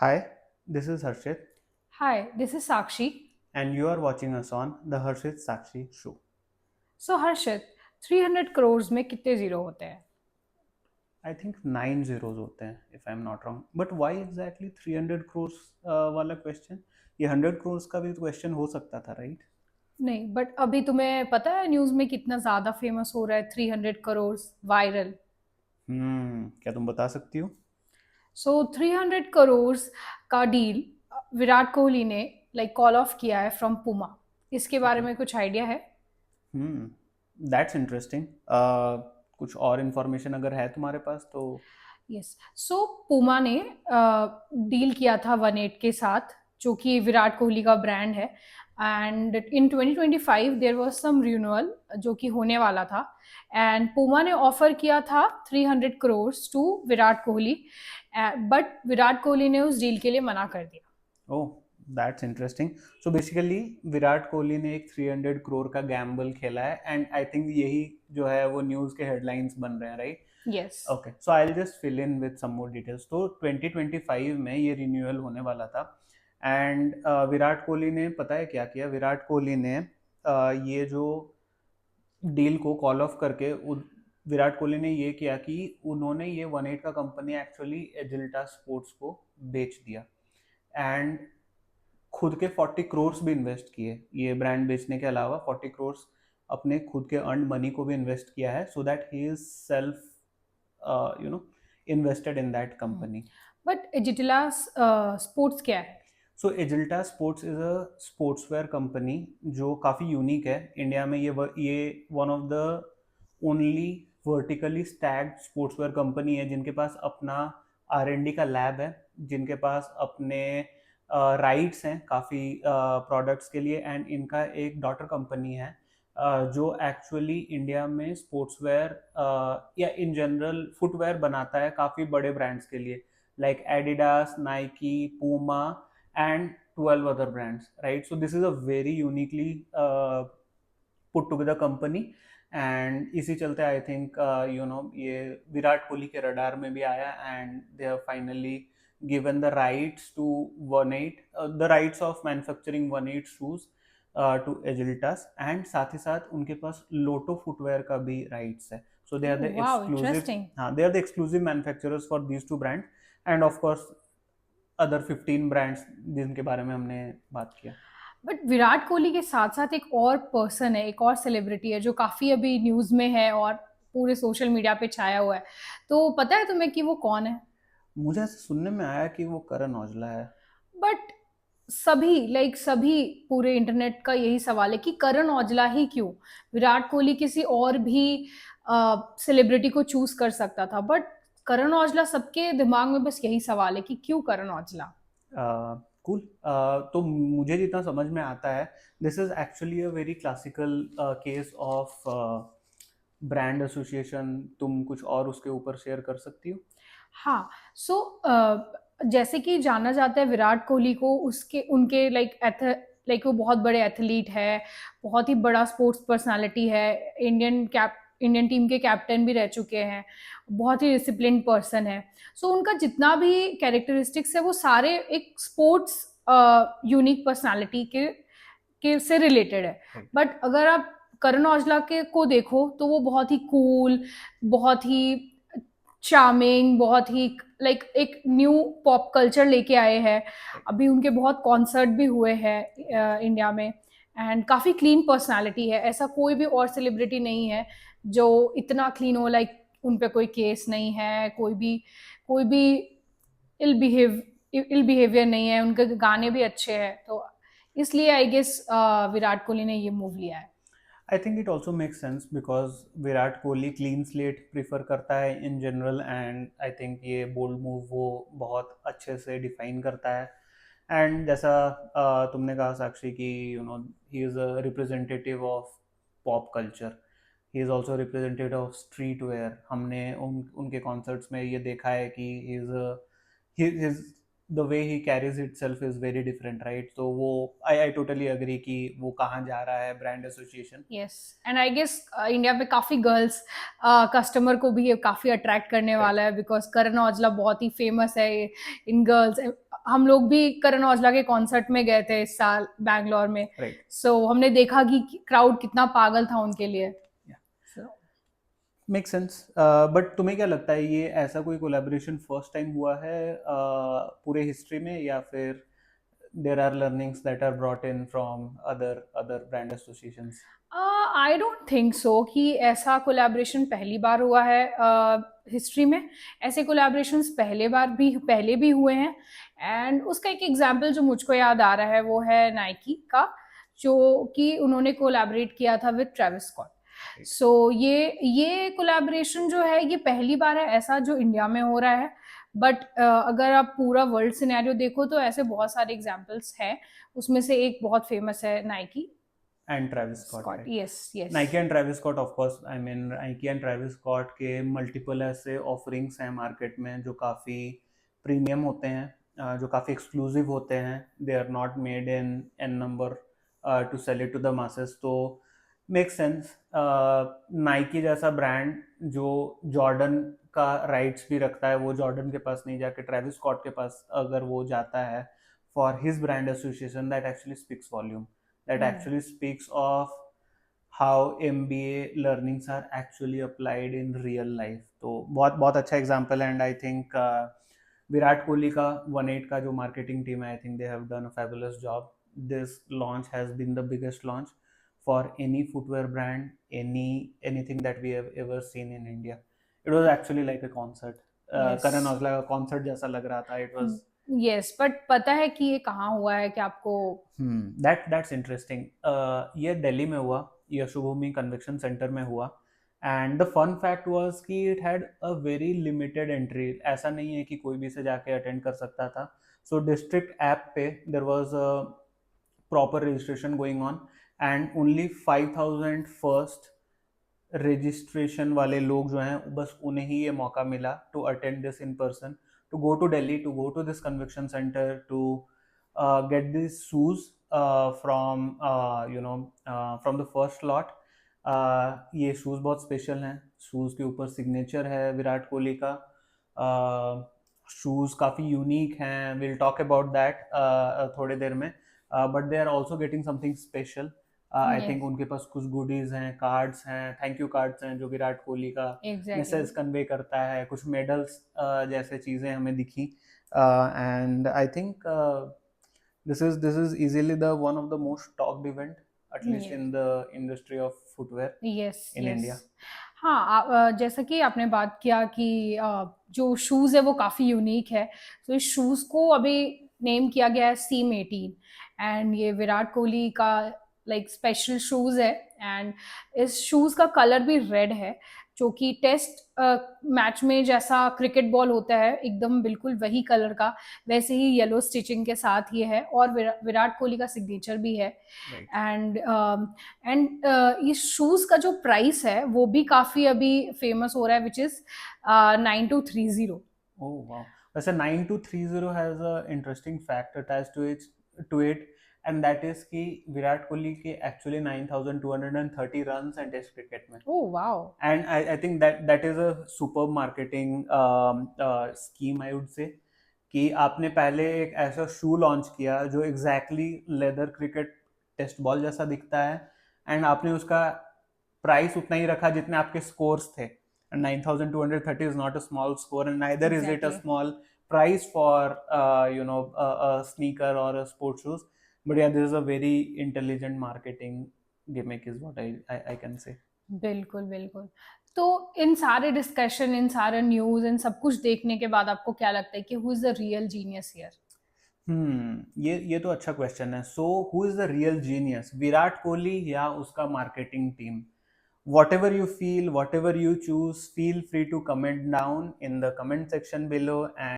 Hi, this is Harshit, Hi, this is Sakshi. and you are watching us on the Harshit Sakshi Show. So Harshit, 300 crores में कितने zero होते हैं? I think 9 zeros होते हैं, if I'm not wrong. But why exactly 300 crores वाला question? ये 100 crores का भी question हो सकता था, right? नहीं, बट अभी तुम्हें पता है न्यूज़ में कितना ज़्यादा फेमस हो रहा है 300 करोड़ वायरल. क्या तुम बता सकती हो? सो 300 करोड़ का डील विराट कोहली ने लाइक कॉल ऑफ किया है फ्रॉम पुमा. इसके बारे Okay. में कुछ आइडिया है? That's interesting. कुछ और information अगर है तुम्हारे पास तो यस. सो पुमा ने डील किया था 1-8 के साथ, जो कि विराट कोहली का ब्रांड है. And in 2025 there was some renewal जो कि होने वाला था. एंड पुमा ने ऑफर किया था 300 करोड़ टू विराट कोहली, बट विराट कोहली ने उस डील के लिए मना कर दिया. Oh, that's interesting. So basically Virat Kohli ने एक 300 करोड़ का गैम्बल खेला है एंड आई थिंक यही जो है वो न्यूज़ के हेडलाइंस बन रहे हैं, right? Yes. Okay, so I will just fill in with some more details. तो 2025 में ये रिन्यूअल होने वाला था एंड विराट कोहली ने पता है क्या किया? विराट कोहली ने ये जो डील को कॉल ऑफ करके विराट कोहली ने ये किया कि उन्होंने ये 1-8 का कंपनी एक्चुअली एजिल्टा स्पोर्ट्स को बेच दिया एंड खुद के 40 करोड़ भी इन्वेस्ट किए. ये ब्रांड बेचने के अलावा 40 करोड़ अपने खुद के अर्न मनी को भी इन्वेस्ट किया है, so that he is self you know invested in that company. But Agilitas sports क्या है? So Agilitas sports is a sportswear company जो काफ़ी यूनिक है इंडिया में. ये one of the only vertically stacked sportswear company है जिनके पास अपना R&D का लैब है, जिनके पास अपने राइट्स हैं काफ़ी प्रोडक्ट्स के लिए एंड इनका एक डॉटर कंपनी है जो एक्चुअली इंडिया में स्पोर्ट्सवेयर या इन जनरल फुटवेयर बनाता है काफ़ी बड़े ब्रांड्स के लिए, like Adidas, Nike, Puma and 12 other brands, right? So this is a very uniquely put together company and इसी चलते आई थिंक ये विराट कोहली के रडार में भी आया and they have finally given the rights to 1-8 the rights of manufacturing 1-8 shoes to Agilitas and साथ ही साथ उनके पास लोटो फुटवेयर का भी राइट्स है. So they are the wow, exclusive, interesting. हाँ, they are the exclusive manufacturers for these two brands and of course other 15 brands जिनके बारे में हमने बात किया. बट विराट कोहली के साथ साथ एक और पर्सन है, एक और सेलिब्रिटी है जो काफ़ी अभी न्यूज़ में है और पूरे सोशल मीडिया पे छाया हुआ है. तो पता है तुम्हें कि वो कौन है? मुझे ऐसे सुनने में आया कि वो करण औजला है. बट सभी पूरे इंटरनेट का यही सवाल है कि करण औजला ही क्यों? विराट कोहली किसी और भी सेलिब्रिटी को चूज कर सकता था, बट करण औजला. सबके दिमाग में बस यही सवाल है कि क्यों करण औजला. कूल. तो मुझे जितना समझ में आता है this is actually a very classical case of brand association. तुम कुछ और उसके ऊपर शेयर कर सकती हो? हाँ. सो जैसे कि जाना जाता है विराट कोहली को उसके उनके लाइक वो बहुत बड़े एथलीट है, बहुत ही बड़ा स्पोर्ट्स पर्सनालिटी है, इंडियन टीम के कैप्टन भी रह चुके हैं, बहुत ही डिसिप्लिन पर्सन है. सो उनका जितना भी कैरेक्टरिस्टिक्स है वो सारे एक स्पोर्ट्स यूनिक पर्सनालिटी के से रिलेटेड है. Right. बट अगर आप करण औजला के को देखो तो वो बहुत ही कूल, बहुत ही चार्मिंग, बहुत ही लाइक एक न्यू पॉप कल्चर लेके आए हैं. अभी उनके बहुत कॉन्सर्ट भी हुए हैं इंडिया में. एंड काफ़ी क्लीन पर्सनालिटी है, ऐसा कोई भी और सेलिब्रिटी नहीं है जो इतना क्लीन हो. लाइक उन पे कोई केस नहीं है, कोई भी इल बिहेव इल बिहेवियर नहीं है, उनके गाने भी अच्छे हैं. तो इसलिए आई गेस विराट कोहली ने ये मूव लिया है. I think it also make sense because Virat Kohli clean slate prefer करता है in general and I think ये बोल्ड मूव वो बहुत अच्छे से डिफाइन करता है. एंड जैसा तुमने कहा साक्षी कि he is a representative of pop culture. He is also representative of street wear. हमने उनके कॉन्सर्ट्स में ये देखा है कि he is the way he carries it self is very different, right? तो वो आई टोटली अग्री कि वो कहाँ जा रहा है brand association. Yes. And I guess India में काफ़ी गर्ल्स कस्टमर को भी ये काफ़ी अट्रैक्ट करने वाला है, बिकॉज करण औजला बहुत ही फेमस है इन गर्ल्स. हम लोग भी करण औजला के कॉन्सर्ट में गए थे इस साल बैंगलोर में, राइट। सो हमने देखा कि क्राउड कितना पागल था उनके लिए। So, make sense. बट तुम्हें क्या लगता है, ये ऐसा कोई कोलैबोरेशन फर्स्ट टाइम हुआ है पूरे हिस्ट्री में, या फिर there are learnings that are brought in from other other brand associations? I don't think so कि ऐसा कोलैबोरेशन पहली बार हुआ है हिस्ट्री में। ऐसे कोलैबोरेशंस पहले भी हुए हैं। एंड उसका एक एग्जांपल जो मुझको याद आ रहा है वो है नाइकी का, जो कि उन्होंने कोलैबोरेट किया था विद ट्रेविस स्कॉट। सो ये कोलैबोरेशन जो है ये पहली बार है ऐसा जो इंडिया में हो रहा है। बट अगर आप पूरा वर्ल्ड सिनेरियो देखो तो ऐसे बहुत सारे एग्जांपल्स हैं। उसमें से एक बहुत फेमस है Nike and Travis Scott, Scott. Right? Yes yes. Nike and Travis Scott, of course, I mean Nike and Travis Scott के मल्टीपल ऐसे ऑफरिंग्स हैं मार्केट में जो काफ़ी प्रीमियम होते हैं, जो काफ़ी एक्सक्लूसिव होते हैं। They are not made in an number to sell it to the masses. तो मेक सेंस। नाइकी जैसा ब्रांड जो जॉर्डन का राइट्स भी रखता है, वो जॉर्डन के पास नहीं जाके ट्रेविस स्कॉट के पास अगर वो जाता है for his brand association, that actually speaks volume, that actually speaks of how MBA learnings are actually applied in real life। तो बहुत बहुत अच्छा एग्जाम्पल है। And I think Virat Kohli का 1-8 का जो मार्केटिंग टीम है, I think they have done a fabulous job. This launch has been the biggest launch for any footwear brand, anything that we have ever seen in India. It was actually like a concert. Yes. Karan Aujla का concert जैसा लग रहा था। It was yes, but पता है कि ये कहाँ हुआ है क्या आपको? That's interesting. ये दिल्ली में हुआ, यशोभूमि कन्वेंशन सेंटर में हुआ। And the fun fact was कि it had a very limited entry. ऐसा नहीं है कि कोई भी इसे जाके अटेंड कर सकता था। सो डिस्ट्रिक्ट ऐप पे there was a proper registration going on, and only 5000 first registration वाले लोग जो हैं, बस उन्हें ही ये मौका मिला to attend this in person, to go to Delhi, to go to this convention centre, to get this shoes from from the first lot. ये शूज़ बहुत स्पेशल हैं। शूज़ के ऊपर सिग्नेचर है विराट कोहली का। शूज़ काफ़ी यूनिक हैं, विल टॉक अबाउट दैट थोड़ी देर में। But they are also getting something special. I think yes उनके पास कुछ गुडीज हैं, कार्ड्स हैं, थैंक यू कार्ड्स हैं, जो विराट कोहली का एग्जैक्टली। मैसेज कन्वे करता है। कुछ मेडल्स जैसे चीज़ें हमें दिखी। And I think this is easily the one of the most talked event, at least yes in the industry of footwear yes in yes. India. हाँ, जैसा कि आपने बात किया कि जो शूज़ है वो काफ़ी यूनिक है। तो इस शूज़ को अभी नेम किया गया है सीम 18। एंड ये विराट कोहली का लाइक स्पेशल शूज़ है। एंड इस शूज़ का कलर भी रेड है, जो कि टेस्ट मैच में जैसा क्रिकेट बॉल होता है एकदम बिल्कुल वही कलर का, वैसे ही येलो स्टिचिंग के साथ ये है। और विराट कोहली का सिग्नेचर भी है। Right. एंड इस शूज का जो प्राइस है वो भी काफी अभी फेमस हो रहा है, विच इज 9230। Oh wow. वैसे 9230 has a interesting fact attached to it, and that is कि विराट कोहली के actually 9230 runs हैं टेस्ट क्रिकेट में। Oh wow. And I think that is a superb marketing scheme, I would say, कि आपने पहले एक ऐसा शू लॉन्च किया जो exactly leather cricket test ball जैसा दिखता है, एंड आपने उसका प्राइस उतना ही रखा जितने आपके स्कोर्स थे। And 9230 is not a small score, and neither is it a Exactly. Small price for sneaker और अ स्पोर्ट शूज। बट या this is a very intelligent marketing gimmick is what I can say. बिल्कुल बिल्कुल। तो इन सारे discussion, इन सारे news, इन सब कुछ देखने के बाद आपको क्या लगता है कि who is the real genius here? ये तो अच्छा क्वेश्चन है। So who is the real genius, Virat Kohli या उसका marketing team? Whatever you feel, whatever you choose, feel free to comment down in the comment section below, and